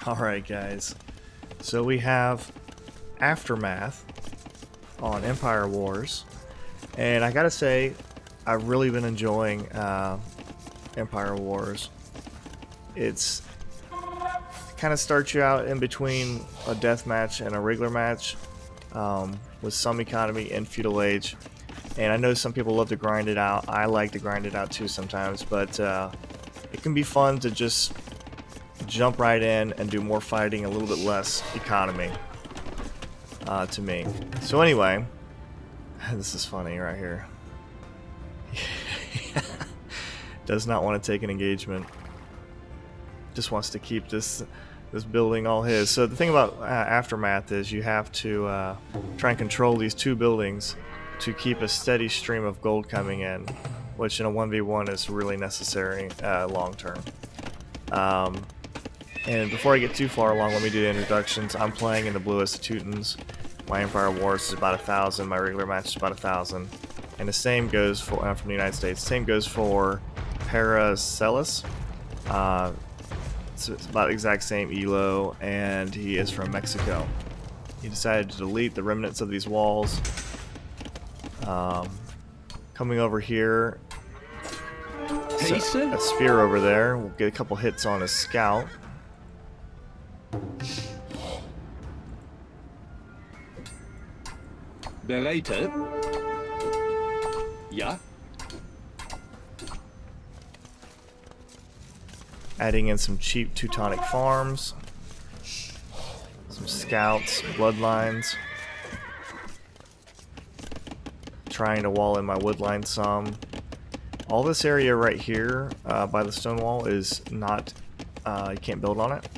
Alright guys, so we have Aftermath on Empire Wars, and I gotta say, I've really been enjoying Empire Wars. It kind of starts you out in between a death match and a regular match, with some economy and feudal age. And I know some people love to grind it out. I like to grind it out too sometimes, but it can be fun to just jump right in and do more fighting, a little bit less economy, to me. So anyway, this is funny right here. Does not want to take an engagement. Just wants to keep this building all his. So the thing about Aftermath is you have to try and control these two buildings to keep a steady stream of gold coming in, which in a 1v1 is really necessary long term. And before I get too far along, let me do the introductions. I'm playing in the bluest Teutons. My Empire Wars is about 1,000. My regular match is about 1,000. And the same goes for, I'm from the United States, same goes for Paracelsus. It's about exact same elo, and he is from Mexico. He decided to delete the remnants of these walls. Coming over here, a spear over there. We'll get a couple hits on his scout. Bereitet? Ja. Adding in some cheap Teutonic farms, some scouts, bloodlines. Trying to wall in my woodline some. All this area right here by the stone wall is not, you can't build on it,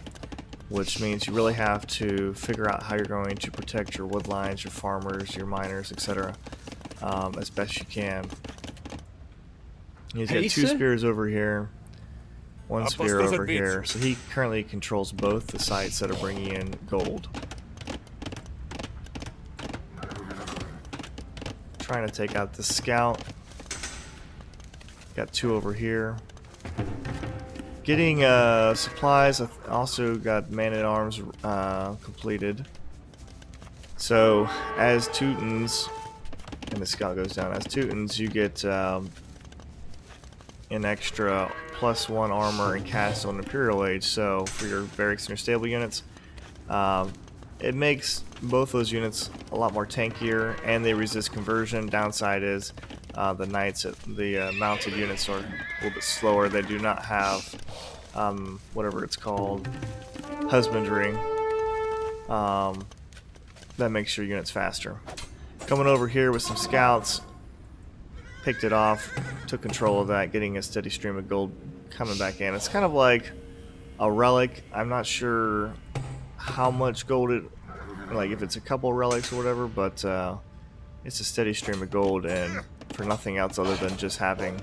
which means you really have to figure out how you're going to protect your woodlines, your farmers, your miners, etc. As best you can. He's got two spears over here, one spear over here, so he currently controls both the sites that are bringing in gold. Trying to take out the scout. Got two over here. Getting supplies. I also got man-at-arms completed. So as Teutons, and the scout goes down, as Teutons you get an extra +1 armor and castle in Imperial Age. So for your barracks and your stable units, it makes both those units a lot more tankier, and they resist conversion. Downside is the knights, the mounted units are a little bit slower. They do not have whatever it's called, husbandry. That makes your units faster. Coming over here with some scouts, picked it off, took control of that, getting a steady stream of gold coming back in. It's kind of like a relic. I'm not sure how much gold it, like if it's a couple relics or whatever, but it's a steady stream of gold, and for nothing else other than just having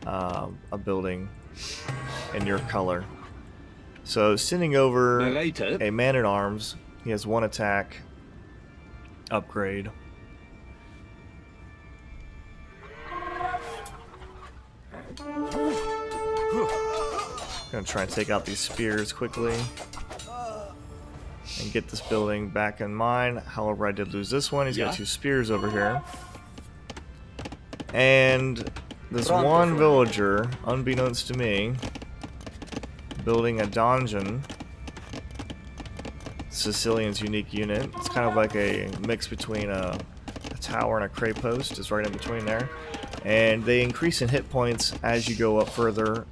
a building in your color. So sending over a man-at-arms, he has one attack upgrade. Gonna try and take out these spears quickly and get this building back in mine. However, I did lose this one. He's got two spears over here. And this one villager, unbeknownst to me, building a donjon. Sicilian's unique unit. It's kind of like a mix between a tower and a cray post. It's right in between there. And they increase in hit points as you go up further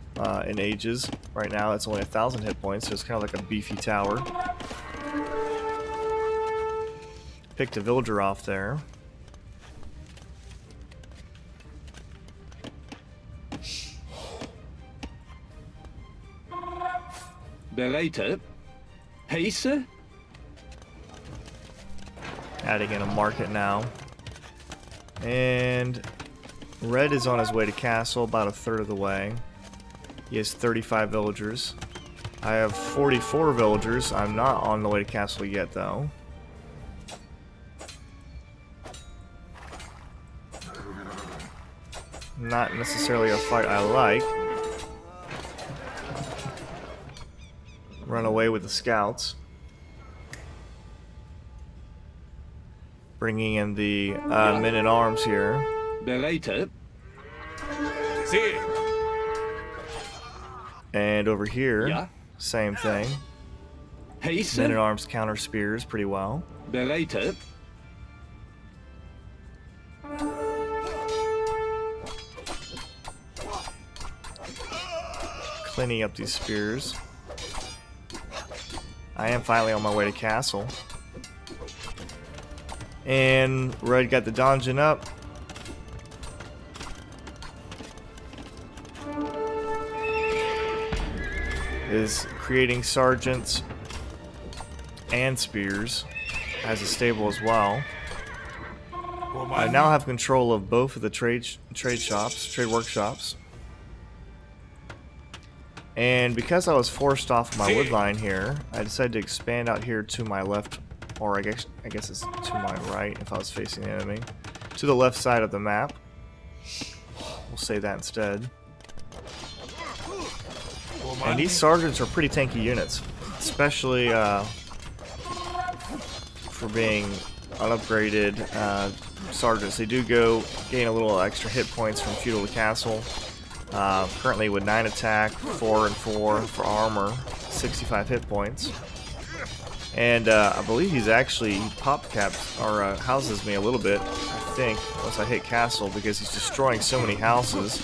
in ages. Right now it's only 1,000 hit points, so it's kind of like a beefy tower. Picked a villager off there. Bereitet? Heise? Adding in a market now. And red is on his way to castle, about 1/3 of the way. He has 35 villagers. I have 44 villagers. I'm not on the way to castle yet, though. Not necessarily a fight I like. run away with the scouts. Bringing in the men-at-arms here. Bereit. See. And over here, Yeah. same thing. Heisse. Men-at-arms counter spears pretty well. Bereit. Cleaning up these spears. I am finally on my way to castle. And Red got the donjon up. Is creating sergeants and spears. Has a stable as well. I now have control of both of the trade workshops. And because I was forced off my wood line here, I decided to expand out here to my left, or I guess it's to my right if I was facing the enemy, to the left side of the map. We'll say that instead. And these sergeants are pretty tanky units, especially for being unupgraded sergeants. They do gain a little extra hit points from feudal to castle. Currently with 9 attack, 4 and 4 for armor, 65 hit points. And I believe he's actually pop caps or houses me a little bit, I think, once I hit castle, because he's destroying so many houses.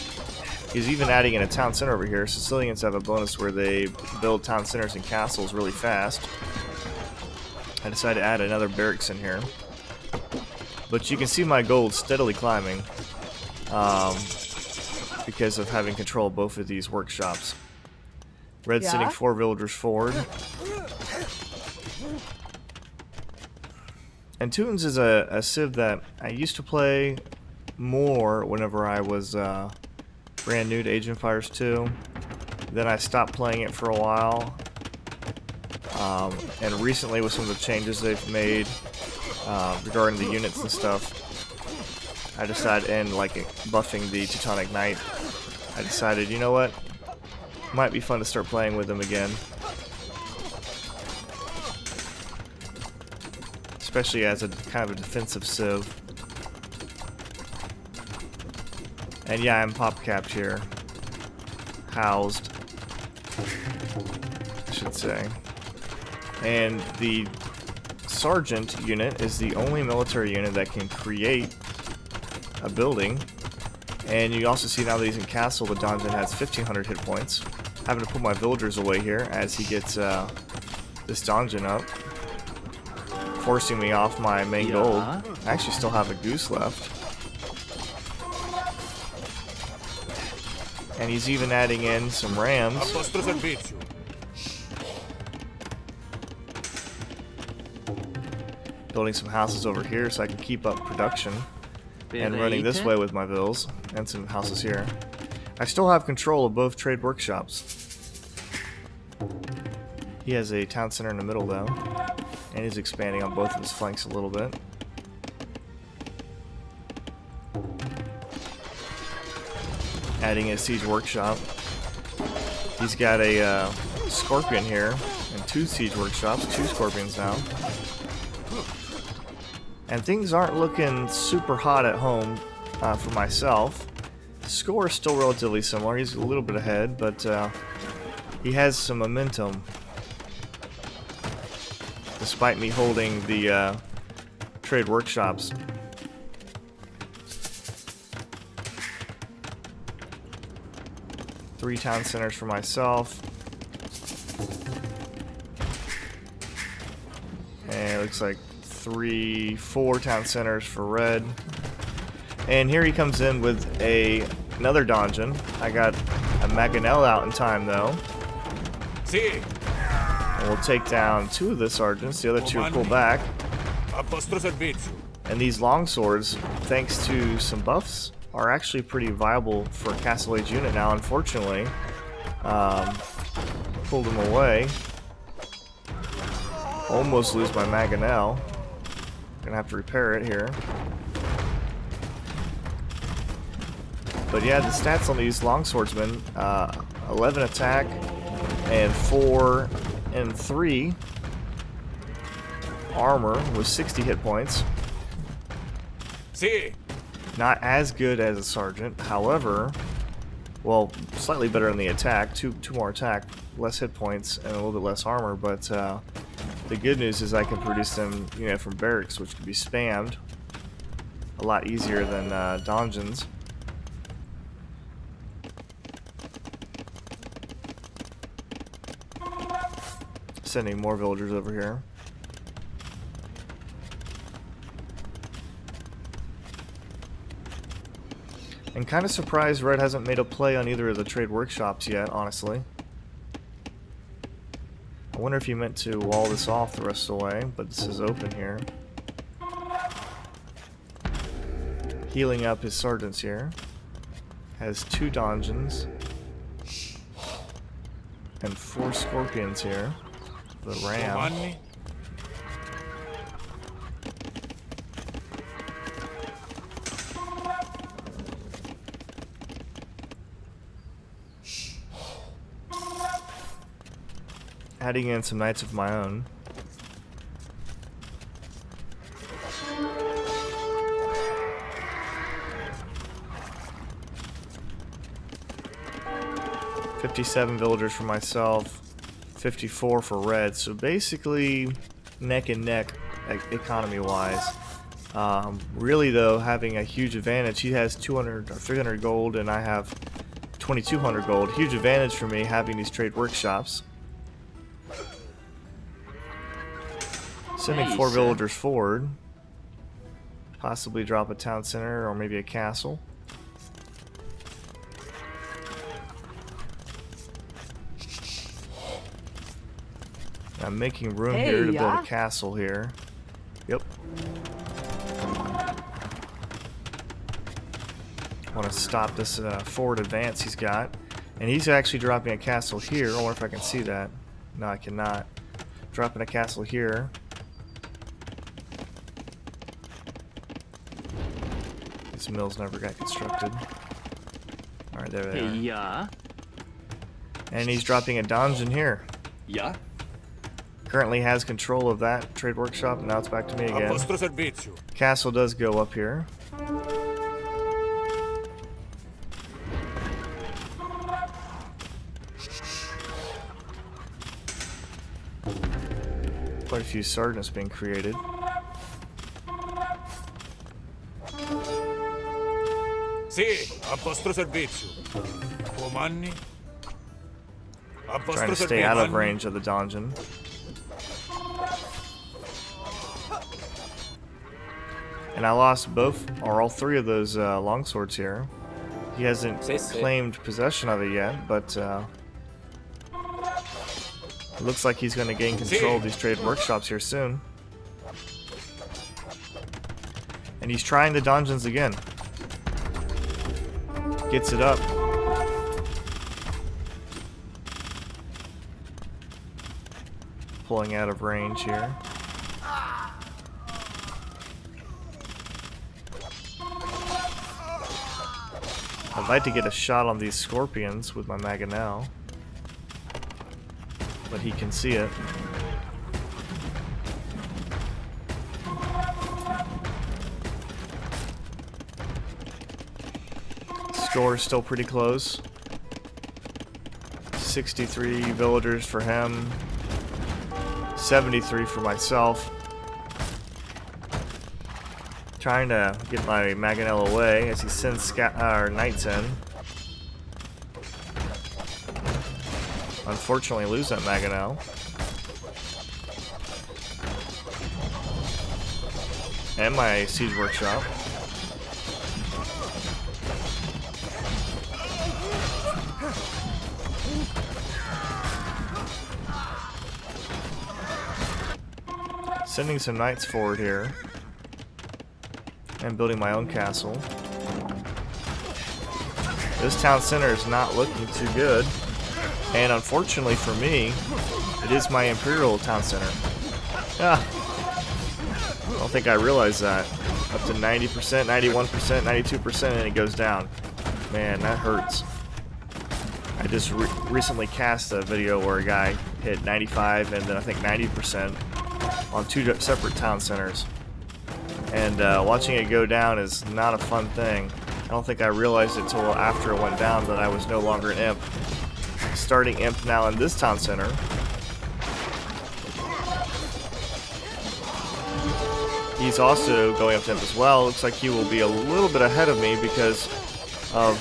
He's even adding in a town center over here. Sicilians have a bonus where they build town centers and castles really fast. I decided to add another barracks in here. But you can see my gold steadily climbing. Because of having control of both of these workshops. Red sending 4 villagers forward. And Teutons is a civ that I used to play more whenever I was brand new to Age of Empires 2. Then I stopped playing it for a while. And recently with some of the changes they've made regarding the units and stuff, I decided, and like buffing the Teutonic Knight, I decided, you know what, might be fun to start playing with them again. Especially as a kind of a defensive civ. And yeah, I'm pop capped here. Housed, I should say. And the sergeant unit is the only military unit that can create a building. And you also see now that he's in castle, the donjon has 1500 hit points. Having to put my villagers away here as he gets this donjon up, forcing me off my main gold. I actually still have a goose left. And he's even adding in some rams. Building some houses over here so I can keep up production. And running this way with my vills and some houses here. I still have control of both trade workshops. He has a town center in the middle though, and he's expanding on both of his flanks a little bit. Adding a siege workshop. He's got a scorpion here and 2 siege workshops, 2 scorpions now. And things aren't looking super hot at home for myself. The score is still relatively similar. He's a little bit ahead, but he has some momentum. Despite me holding the trade workshops. Three town centers for myself. And it looks like 4 town centers for red. And here he comes in with another donjon. I got a Mangonel out in time though. See. And we'll take down 2 of the sergeants. The other 2 are pulled back. And these longswords, thanks to some buffs, are actually pretty viable for a Castle Age unit now. Unfortunately, pulled them away. Almost lose my Mangonel. Gonna have to repair it here. But yeah, the stats on these longswordsmen, 11 attack and 4 103 armor with 60 hit points. See. Not as good as a sergeant, however, well, slightly better in the attack. Two more attack, less hit points, and a little bit less armor. But the good news is I can produce them, from barracks, which can be spammed a lot easier than dungeons. Sending more villagers over here. I'm kind of surprised Red hasn't made a play on either of the trade workshops yet, honestly. I wonder if he meant to wall this off the rest of the way, but this is open here. Healing up his sergeants here. Has 2 dungeons. And 4 scorpions here. The ram. Money. Adding in some knights of my own. "57 villagers for myself, 54 for Red." So basically, neck and neck, economy-wise. Really, though, having a huge advantage. He has 200 or 300 gold, and I have 2,200 gold. Huge advantage for me having these trade workshops. Sending 4 villagers forward. Possibly drop a town center or maybe a castle. I'm making room here to build a castle here. Yep. Want to stop this forward advance he's got. And he's actually dropping a castle here. I wonder if I can see that. No, I cannot. Dropping a castle here. These mills never got constructed. Alright, there they are. Yeah. And he's dropping a dungeon here. Yeah. Currently has control of that trade workshop, and now it's back to me A again. vostro servizio. Castle does go up here. Quite a few sergeants being created. Sì, a vostro servizio. Comandi. A Trying vostro to stay out of servizio. range of the dungeon. And I lost both, or all 3 of those longswords here. He hasn't claimed possession of it yet, but it looks like he's going to gain control of these trade workshops here soon. And he's trying the dungeons again. Gets it up. Pulling out of range here. I'd like to get a shot on these scorpions with my Mangonel, but he can see it. Score is still pretty close. 63 villagers for him. 73 for myself. Trying to get my Mangonel away as he sends knights in. Unfortunately, lose that Mangonel. And my siege workshop. Sending some knights forward here. And building my own castle. This town center is not looking too good. And unfortunately for me, it is my Imperial town center. Ah, I don't think I realized that. Up to 90%, 91%, 92%, and it goes down. Man, that hurts. I just recently cast a video where a guy hit 95 and then I think 90% on 2 separate town centers. And watching it go down is not a fun thing. I don't think I realized it until after it went down that I was no longer an imp. Starting imp now in this town center. He's also going up to imp as well. Looks like he will be a little bit ahead of me because of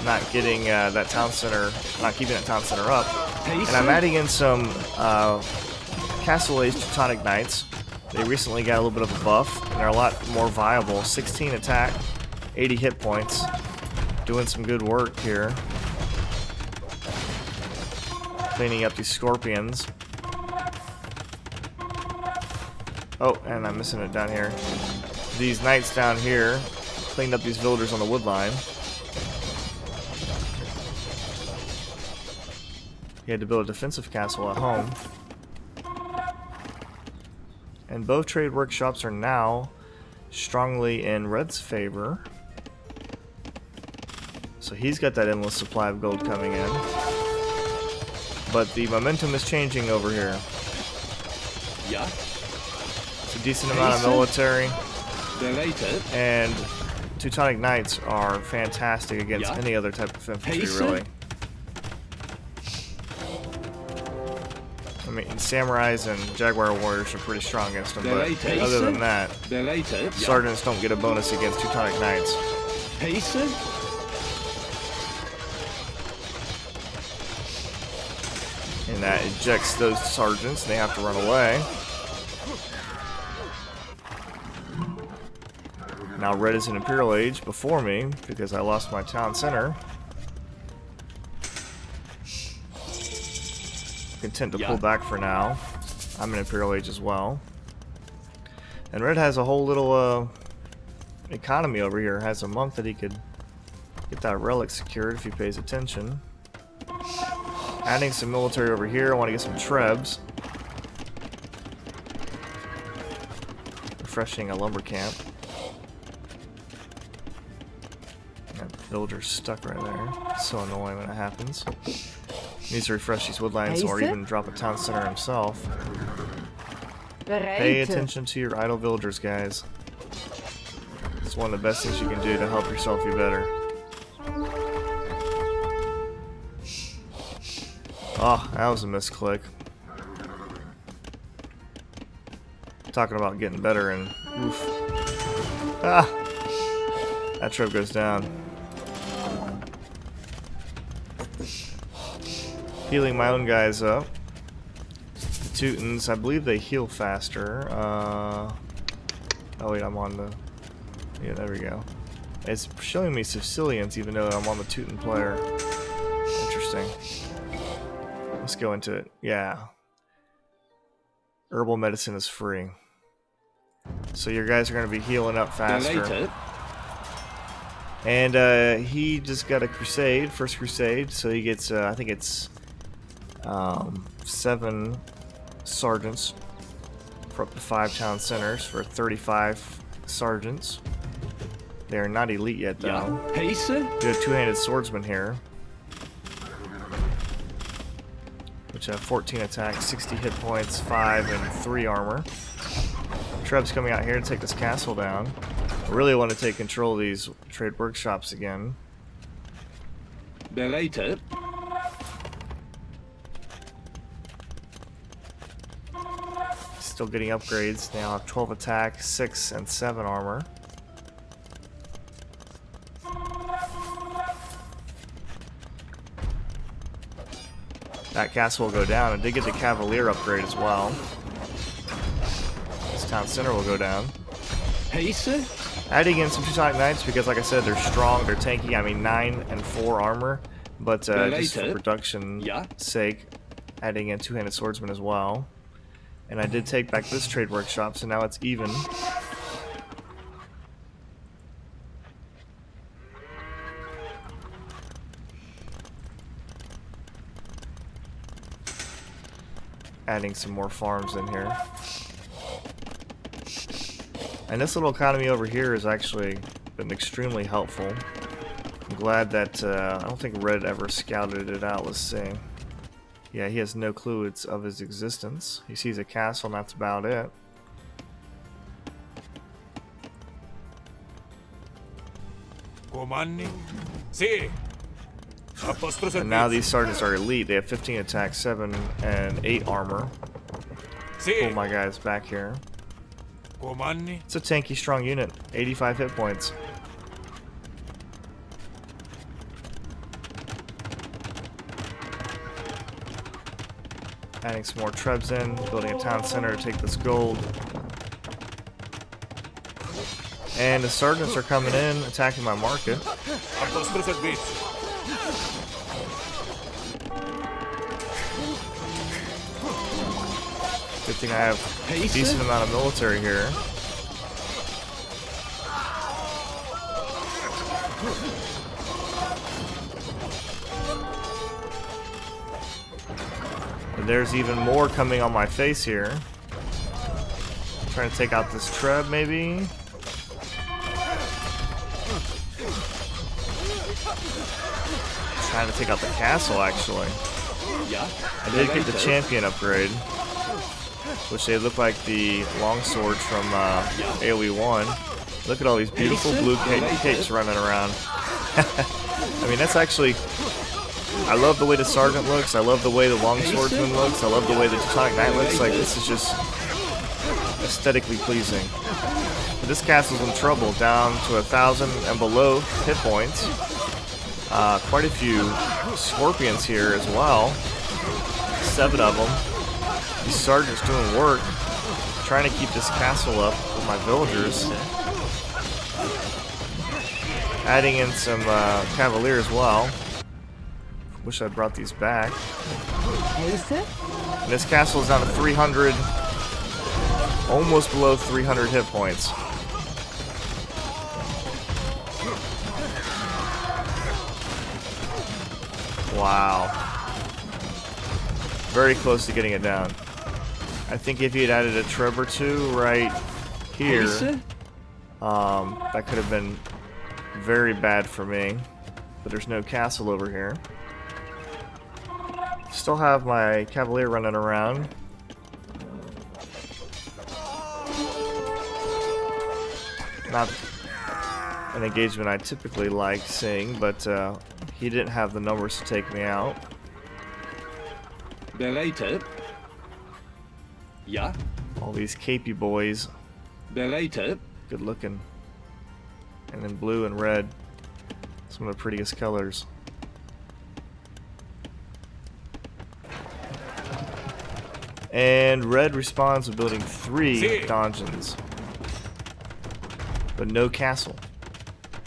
not getting that town center, not keeping that town center up. And I'm adding in some Castle Age Teutonic Knights. They recently got a little bit of a buff, and they're a lot more viable. 16 attack, 80 hit points. Doing some good work here. Cleaning up these scorpions. Oh, and I'm missing it down here. These knights down here cleaned up these villagers on the wood line. He had to build a defensive castle at home. And both trade workshops are now strongly in Red's favor. So he's got that endless supply of gold coming in. But the momentum is changing over here. Yeah. It's a decent amount of military. Delated. And Teutonic Knights are fantastic against Yeah. any other type of infantry, Pacer. really. I mean, samurais and jaguar warriors are pretty strong against them, but Pacer. other than that, Delated. Yeah. sergeants don't get a bonus against Teutonic Knights. Pacer. And that ejects those sergeants, and they have to run away. Now Red is in Imperial Age before me, because I lost my town center. Content to pull back for now. I'm in Imperial Age as well. And Red has a whole little economy over here. Has a monk that he could get that relic secured if he pays attention. Adding some military over here. I want to get some trebs. Refreshing a lumber camp. That villager's stuck right there. So annoying when it happens. Needs to refresh these woodlines or even drop a town center himself. Pay attention to your idle villagers, guys. It's one of the best things you can do to help yourself be better. Oh, that was a misclick. Talking about getting better and oof. Ah! That trip goes down. Healing my own guys up. The Teutons, I believe they heal faster. Oh wait, I'm on the... Yeah, there we go. It's showing me Sicilians even though I'm on the Teuton player. Interesting. Let's go into it. Yeah. Herbal medicine is free. So your guys are going to be healing up faster. And he just got a crusade, first crusade, so he gets, I think it's 7 sergeants for up to 5 town centers for 35 sergeants. They are not elite yet, though. Pacer. Do a 2-handed swordsman here, which have 14 attack, 60 hit points, 5 and 3 armor. Treb's coming out here to take this castle down. I really want to take control of these trade workshops again. Delated. Still getting upgrades. Now have 12 attack, 6 and 7 armor. That castle will go down. And did get the Cavalier upgrade as well. This town center will go down. Pacer. Adding in some Teutonic Knights because, like I said, they're strong, they're tanky. I mean, 9 and 4 armor, but just for production sake, adding in 2-handed swordsman as well. And I did take back this trade workshop, so now it's even. Adding some more farms in here. And this little economy over here has actually been extremely helpful. I'm glad that, I don't think Red ever scouted it out. Let's see. Yeah, he has no clue of his existence. He sees a castle and that's about it. Comandi? Sì. A vostro And now servizio. these sergeants are elite. They have 15 attack, 7 and 8 armor. Pull Sì. my guys back here. Comandi? It's a tanky, strong unit. 85 hit points. Adding some more trebs in, building a town center to take this gold. And the sergeants are coming in, attacking my market. A vostro servizio. Good thing I have a decent amount of military here. And there's even more coming on my face here. Trying to take out this treb, maybe. Trying to take out the castle, actually. Yeah. I did get the champion upgrade, which they look like the longsword from AoE 1. Look at all these beautiful blue capes running around. I mean, that's actually... I love the way the sergeant looks. I love the way the longswordsman looks. I love the way the Teutonic Knight looks. Like, this is just aesthetically pleasing. But this castle's in trouble, down to 1,000 and below hit points. Quite a few scorpions here as well. 7 of them. These sergeants doing work, trying to keep this castle up with my villagers. Adding in some cavalier as well. Wish I brought these back. And this castle is down to 300, almost below 300 hit points. Wow. Very close to getting it down. I think if he had added a treb or two right here, that could have been very bad for me. But there's no castle over here. Still have my cavalier running around. Not an engagement I typically like seeing, but he didn't have the numbers to take me out. Bereitet. Yeah. All these capey boys, Bereitet. good looking. And then blue and red, some of the prettiest colors. And red responds with building 3 dungeons, but no castle.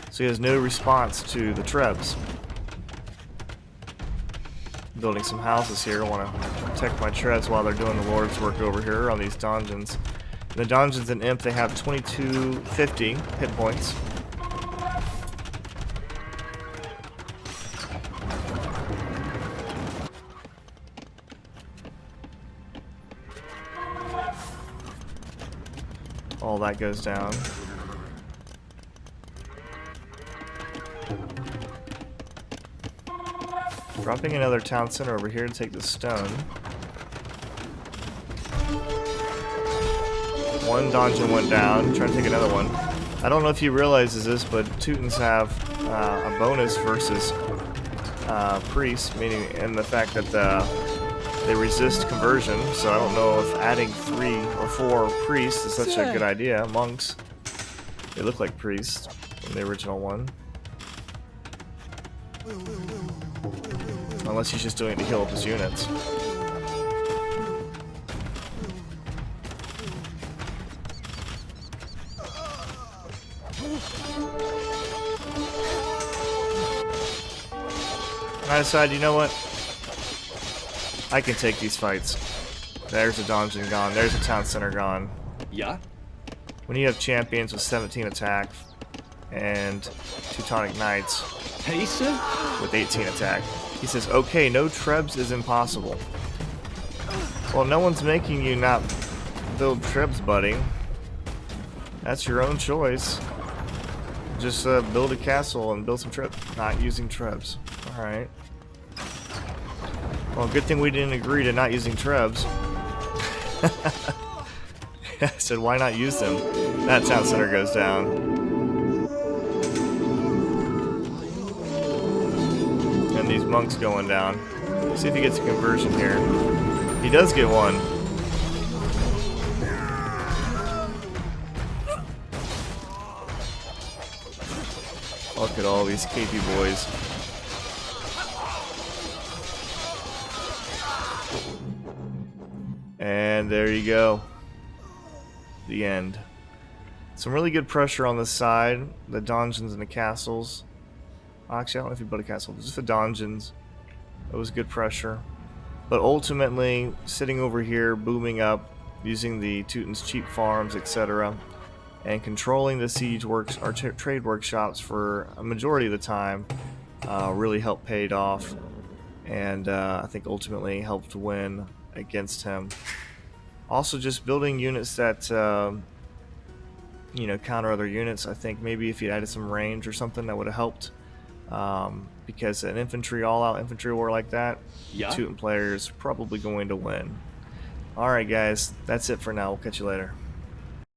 So he has no response to the trebs. Building some houses here. I want to protect my trebs while they're doing the Lord's work over here on these dungeons. In the dungeons in Imp, they have 2250 hit points. All that goes down. Dropping another town center over here to take the stone. One dungeon went down. Trying to take another one. I don't know if he realizes this, but Teutons have a bonus versus priests, meaning in the fact that they resist conversion. So I don't know if adding 3 or 4 priests is such a good idea. Monks, they look like priests in the original one. Unless he's just doing it to heal up his units. And I decided, you know what? I can take these fights. There's a dungeon gone. There's a town center gone. Yeah. When you have champions with 17 attack and Teutonic Knights with 18 attack, he says, okay, no trebs is impossible. Well, no one's making you not build trebs, buddy. That's your own choice. Just build a castle and build some trebs. Not using trebs. Alright. Well, good thing we didn't agree to not using trebs. I said, why not use them? That town center goes down. And these monks going down. See if he gets a conversion here. He does get one. Look at all these capey boys. And there you go. The end. Some really good pressure on the side. The dungeons and the castles. Actually, I don't know if you built a castle. Just the dungeons. It was good pressure. But ultimately, sitting over here, booming up, using the Teuton's cheap farms, etc., and controlling the siege works or trade workshops for a majority of the time, really helped paid off, and I think ultimately helped win against him. Also, just building units that you know, counter other units. I think maybe if you added some range or something, that would have helped. Because an infantry, all-out infantry war like that, Yeah. Teuton players probably going to win. All right, guys, that's it for now. We'll catch you later.